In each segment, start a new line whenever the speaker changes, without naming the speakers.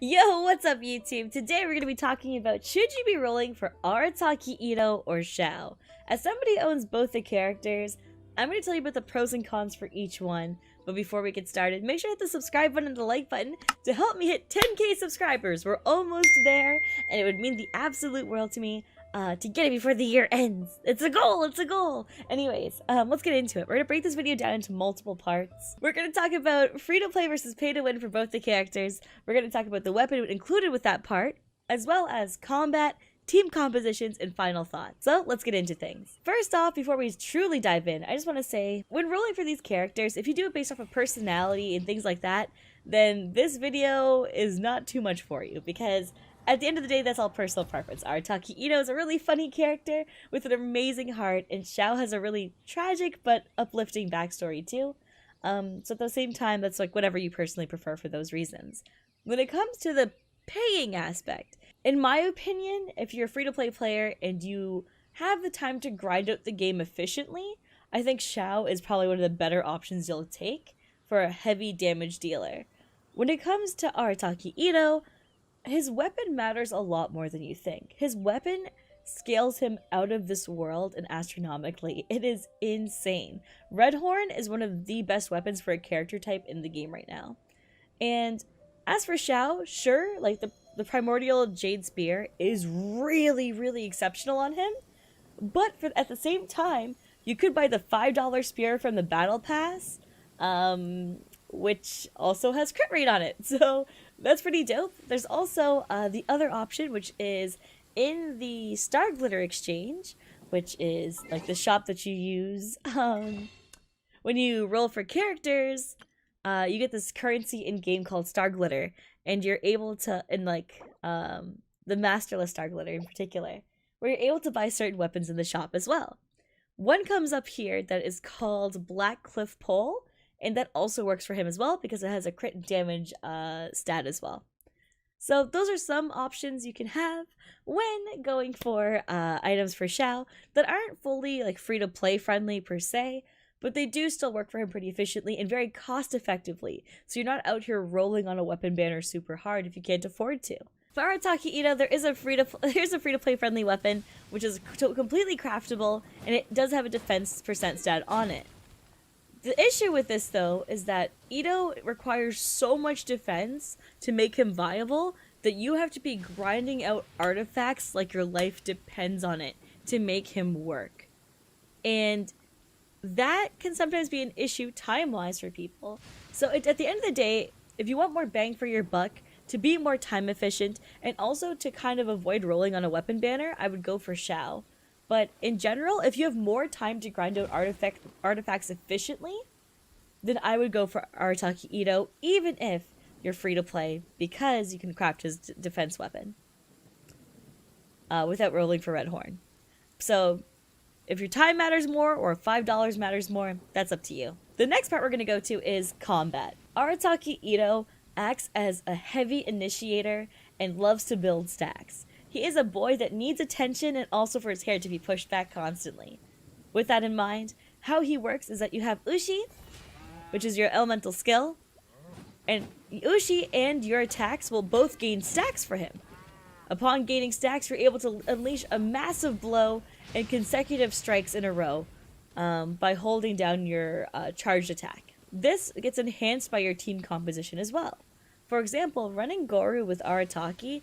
Yo, what's up YouTube? Today we're going to be talking about should you be rolling for Arataki Itto or Xiao? As somebody who owns both the characters, I'm going to tell you about the pros and cons for each one. But before we get started, make sure to hit the subscribe button and the like button to help me hit 10k subscribers. We're almost there, and it would mean the absolute world to me to get it before the year ends. It's a goal, it's a goal. Anyways, let's get into it. We're gonna break this video down into multiple parts. We're gonna talk about free to play versus pay to win for both the characters. We're gonna talk about the weapon included with that part, as well as combat, team compositions, and final thoughts. So let's get into things. First off, before we truly dive in, I just want to say, when rolling for these characters, if you do it based off of personality and things like that, then this video is not too much for you, because at the end of the day, that's all personal preference. Arataki Itto is a really funny character with an amazing heart, and Xiao has a really tragic but uplifting backstory too. So at the same time, that's like whatever you personally prefer for those reasons. When it comes to the paying aspect, in my opinion, if you're a free-to-play player and you have the time to grind out the game efficiently, I think Xiao is probably one of the better options you'll take for a heavy damage dealer. When it comes to Arataki Itto, his weapon matters a lot more than you think. His weapon scales him out of this world and astronomically. It is insane. Redhorn is one of the best weapons for a character type in the game right now. And as for Xiao, sure, like the primordial Jade Spear is really, really exceptional on him. But at the same time, you could buy the $5 spear from the Battle Pass, which also has crit rate on it. So that's pretty dope. There's also the other option, which is in the Star Glitter Exchange, which is like the shop that you use when you roll for characters. You get this currency in game called Star Glitter, and you're able to, in like the Masterless Star Glitter in particular, where you're able to buy certain weapons in the shop as well. One comes up here that is called Black Cliff Pole, and that also works for him as well because it has a crit damage stat as well. So those are some options you can have when going for items for Xiao that aren't fully like free to play friendly per se, but they do still work for him pretty efficiently and very cost effectively. So you're not out here rolling on a weapon banner super hard if you can't afford to. For Arataki Itto, there's a free to play friendly weapon which is completely craftable, and it does have a defense percent stat on it. The issue with this, though, is that Itto requires so much defense to make him viable that you have to be grinding out artifacts like your life depends on it to make him work. And that can sometimes be an issue time-wise for people. So at the end of the day, if you want more bang for your buck, to be more time efficient, and also to kind of avoid rolling on a weapon banner, I would go for Xiao. But in general, if you have more time to grind out artifacts efficiently, then I would go for Arataki Itto, even if you're free to play, because you can craft his defense weapon without rolling for Redhorn. So if your time matters more or $5 matters more, that's up to you. The next part we're going to go to is combat. Arataki Itto acts as a heavy initiator and loves to build stacks. He is a boy that needs attention and also for his hair to be pushed back constantly. With that in mind, how he works is that you have Ushi, which is your elemental skill, and Ushi and your attacks will both gain stacks for him. Upon gaining stacks, you're able to unleash a massive blow and consecutive strikes in a row by holding down your charged attack. This gets enhanced by your team composition as well. For example, running Goru with Arataki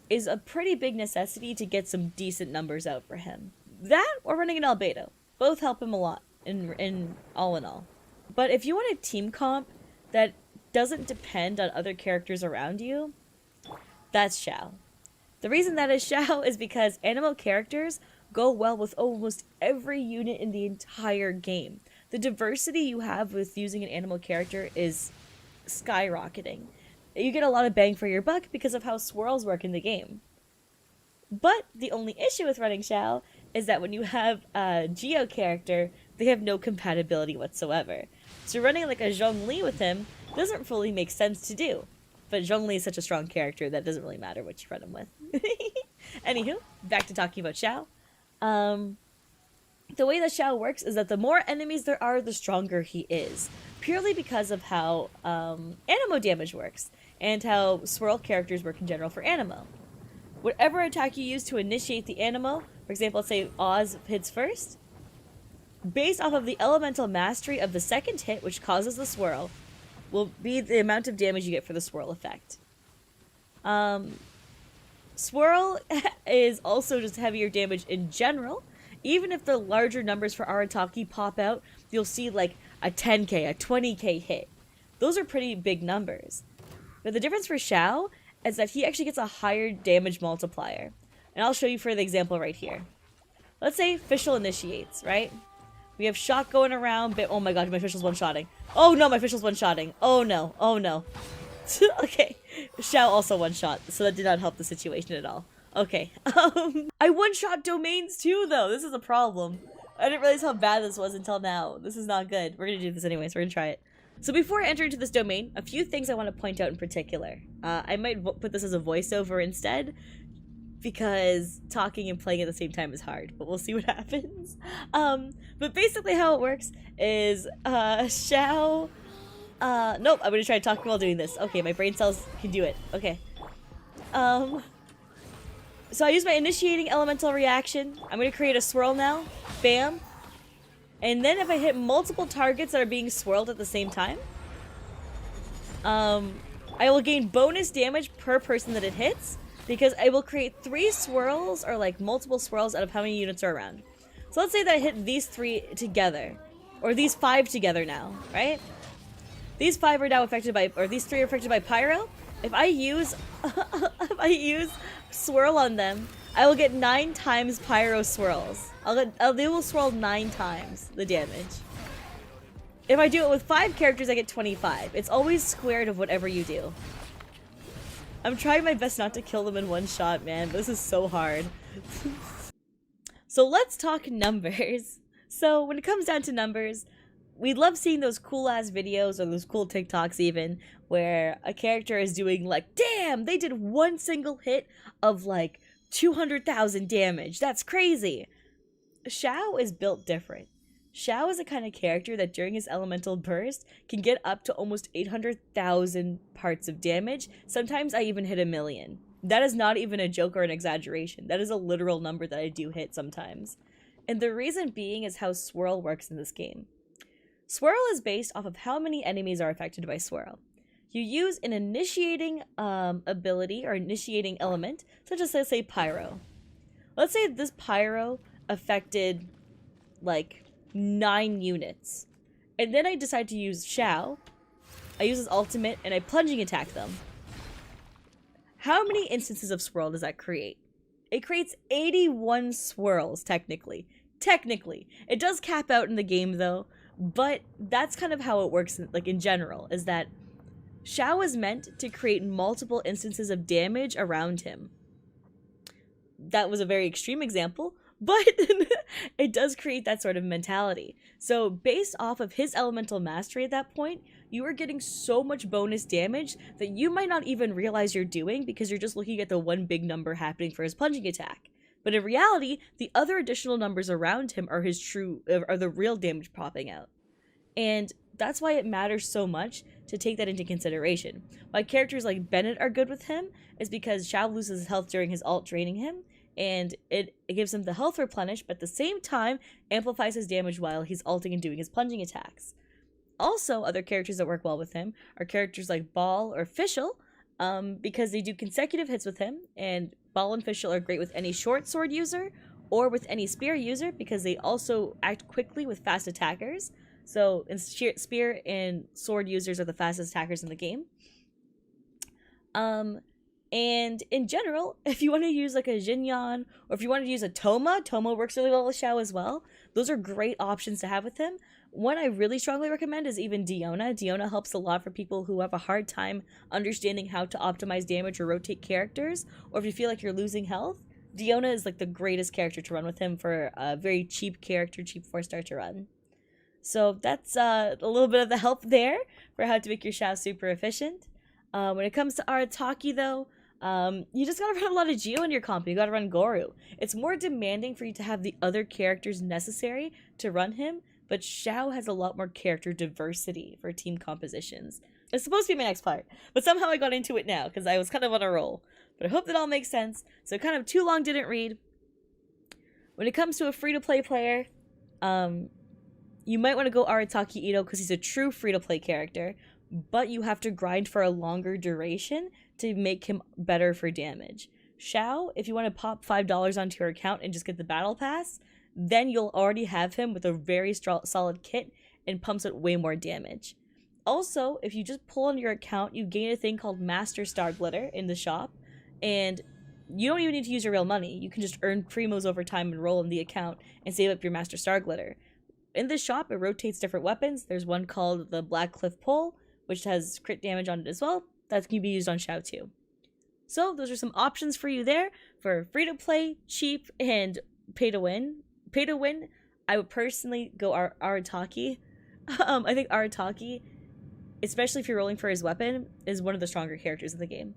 is a pretty big necessity to get some decent numbers out for him. That or running an Albedo. Both help him a lot in all. But if you want a team comp that doesn't depend on other characters around you, that's Xiao. The reason that is Xiao is because animal characters go well with almost every unit in the entire game. The diversity you have with using an animal character is skyrocketing. You get a lot of bang for your buck because of how swirls work in the game. But the only issue with running Xiao is that when you have a Geo character, they have no compatibility whatsoever. So running like a Zhongli with him doesn't fully make sense to do. But Zhongli is such a strong character that doesn't really matter what you run him with. Anywho, back to talking about Xiao. The way that Xiao works is that the more enemies there are, the stronger he is. Purely because of how anemo damage works. and how swirl characters work in general for Animo. Whatever attack you use to initiate the Animo, for example, let's say Oz hits first, based off of the elemental mastery of the second hit, which causes the swirl, will be the amount of damage you get for the swirl effect. Swirl is also just heavier damage in general. Even if the larger numbers for Arataki pop out, you'll see like a 10k, a 20k hit. Those are pretty big numbers. But the difference for Xiao is that he actually gets a higher damage multiplier. And I'll show you for the example right here. Let's say Fischl initiates, right? We have shot going around, oh my god, my Fischl's one-shotting. Oh no, my Fischl's one-shotting. Oh no, oh no. Okay, Xiao also one-shot, so that did not help the situation at all. Okay, I one-shot domains too, though. This is a problem. I didn't realize how bad this was until now. This is not good. We're gonna do this anyways. We're gonna try it. So before I enter into this domain, a few things I want to point out in particular. I might put this as a voiceover instead, because talking and playing at the same time is hard, but we'll see what happens. But basically how it works is, Xiao... nope, I'm gonna try talking while doing this. Okay, my brain cells can do it. Okay. So I use my initiating elemental reaction. I'm gonna create a swirl now. Bam. And then if I hit multiple targets that are being swirled at the same time, I will gain bonus damage per person that it hits, because I will create 3 swirls, or like multiple swirls out of how many units are around. So let's say that I hit these 3 together, or these 5 together now, right? These 5 are now affected by, or these 3 are affected by Pyro. If I use, Swirl on them, I will get 9 times Pyro swirls. They will swirl 9 times the damage. If I do it with 5 characters, I get 25. It's always squared of whatever you do. I'm trying my best not to kill them in one shot, man, but this is so hard. So let's talk numbers. So when it comes down to numbers, we love seeing those cool ass videos, or those cool TikToks even, where a character is doing like, damn, they did one single hit of like 200,000 damage. That's crazy. Xiao is built different. Xiao is a kind of character that during his elemental burst can get up to almost 800,000 parts of damage. Sometimes I even hit 1,000,000. That is not even a joke or an exaggeration. That is a literal number that I do hit sometimes. And the reason being is how Swirl works in this game. Swirl is based off of how many enemies are affected by Swirl. You use an initiating ability or initiating element, such as, let's say, Pyro. Let's say this Pyro affected like 9 units. And then I decide to use Xiao. I use his ultimate and I plunging attack them. How many instances of swirl does that create? It creates 81 swirls, technically. Technically. It does cap out in the game, though. But that's kind of how it works, like, in general, is that Xiao is meant to create multiple instances of damage around him. That was a very extreme example, but it does create that sort of mentality. So based off of his elemental mastery at that point, you are getting so much bonus damage that you might not even realize you're doing because you're just looking at the one big number happening for his plunging attack. But in reality, the other additional numbers around him are the real damage popping out. And that's why it matters so much to take that into consideration. Why characters like Bennett are good with him is because Xiao loses health during his ult draining him, and it gives him the health replenish, but at the same time amplifies his damage while he's ulting and doing his plunging attacks. Also, other characters that work well with him are characters like Ball or Fischl, because they do consecutive hits with him, and Ball and Fischl are great with any short sword user or with any spear user because they also act quickly with fast attackers. So spear and sword users are the fastest attackers in the game. And in general, if you want to use like a Xinyan, or if you want to use a Toma works really well with Xiao as well. Those are great options to have with him. One I really strongly recommend is even Diona. Diona helps a lot for people who have a hard time understanding how to optimize damage or rotate characters, or if you feel like you're losing health. Diona is like the greatest character to run with him for a very cheap character, cheap 4-star to run. So that's a little bit of the help there for how to make your Xiao super efficient. When it comes to Arataki though, you just gotta run a lot of Geo in your comp. You gotta run Goru. It's more demanding for you to have the other characters necessary to run him, but Xiao has a lot more character diversity for team compositions. It's supposed to be my next part, but somehow I got into it now because I was kind of on a roll. But I hope that all makes sense. So kind of too long didn't read. When it comes to a free-to-play player, you might want to go Arataki Itto because he's a true free-to-play character, but you have to grind for a longer duration to make him better for damage. Xiao, if you want to pop $5 onto your account and just get the battle pass, then you'll already have him with a very solid kit and pumps out way more damage. Also, if you just pull on your account, you gain a thing called Master Star Glitter in the shop, and you don't even need to use your real money. You can just earn primos over time and roll in the account and save up your Master Star Glitter. In this shop, it rotates different weapons. There's one called the Black Cliff Pole, which has crit damage on it as well. That can be used on Xiao too. So those are some options for you there for free-to-play, cheap, and pay-to-win. Pay-to-win, I would personally go Arataki. I think Arataki, especially if you're rolling for his weapon, is one of the stronger characters in the game.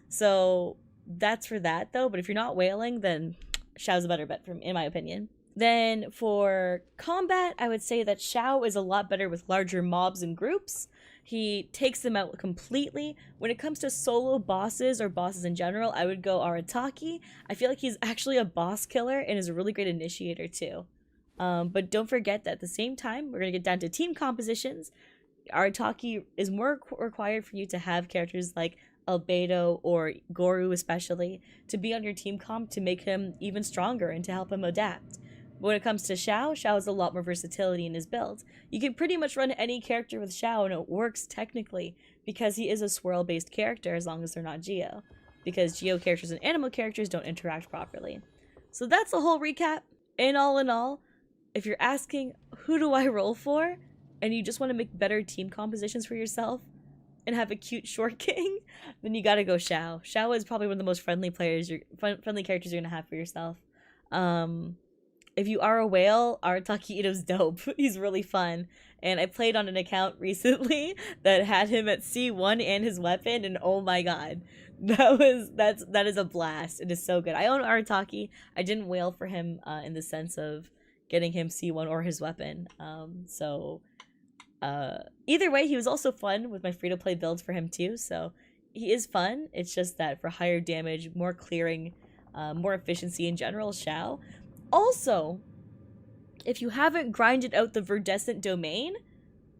So that's for that, though. But if you're not whaling, then Xiao's a better bet, in my opinion. Then for combat, I would say that Xiao is a lot better with larger mobs and groups. He takes them out completely. When it comes to solo bosses or bosses in general, I would go Arataki. I feel like he's actually a boss killer and is a really great initiator too. But don't forget that at the same time, we're going to get down to team compositions. Arataki is more required for you to have characters like Albedo or Goru especially to be on your team comp to make him even stronger and to help him adapt. When it comes to Xiao, Xiao has a lot more versatility in his build. You can pretty much run any character with Xiao and it works technically because he is a swirl-based character as long as they're not Geo. Because Geo characters and animal characters don't interact properly. So that's the whole recap. In all, if you're asking who do I roll for and you just want to make better team compositions for yourself and have a cute short king, then you gotta go Xiao. Xiao is probably one of the most friendly characters you're gonna have for yourself. If you are a whale, Arataki Itto's dope. He's really fun. And I played on an account recently that had him at C1 and his weapon, and oh my god. That is a blast. It is so good. I own Arataki. I didn't whale for him in the sense of getting him C1 or his weapon. Either way, he was also fun with my free-to-play builds for him too, so he is fun. It's just that for higher damage, more clearing, more efficiency in general, Xiao. Also, if you haven't grinded out the Verdescent domain,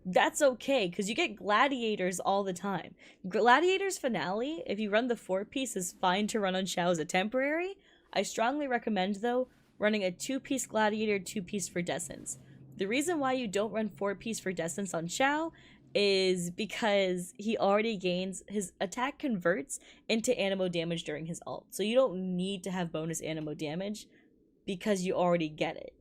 that's okay, because you get gladiators all the time. Gladiators finale, if you run the 4-piece, is fine to run on Xiao as a temporary. I strongly recommend, though, running a 2-piece gladiator, 2-piece Verdescence. The reason why you don't run 4-piece Verdescence on Xiao is because he already gains, his attack converts into animo damage during his ult. So you don't need to have bonus animo damage because you already get it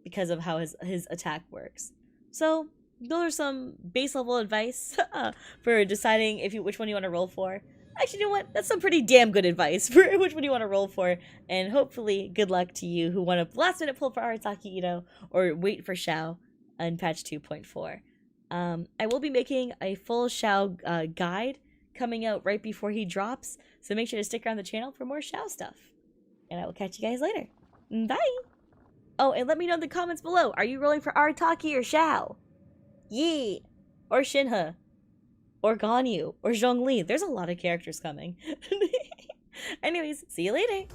because of how his attack works. So those are some base level advice for deciding which one you want to roll for. Actually, you know what? That's some pretty damn good advice for which one you want to roll for. And hopefully, good luck to you who want to last minute pull for Arataki Itto or wait for Xiao in patch 2.4. I will be making a full Xiao guide coming out right before he drops. So make sure to stick around the channel for more Xiao stuff. And I will catch you guys later. Bye! Oh, and let me know in the comments below. Are you rolling for Arataki or Xiao? Yi! Or Shinhe? Or Ganyu? Or Zhongli? There's a lot of characters coming. Anyways, see you later!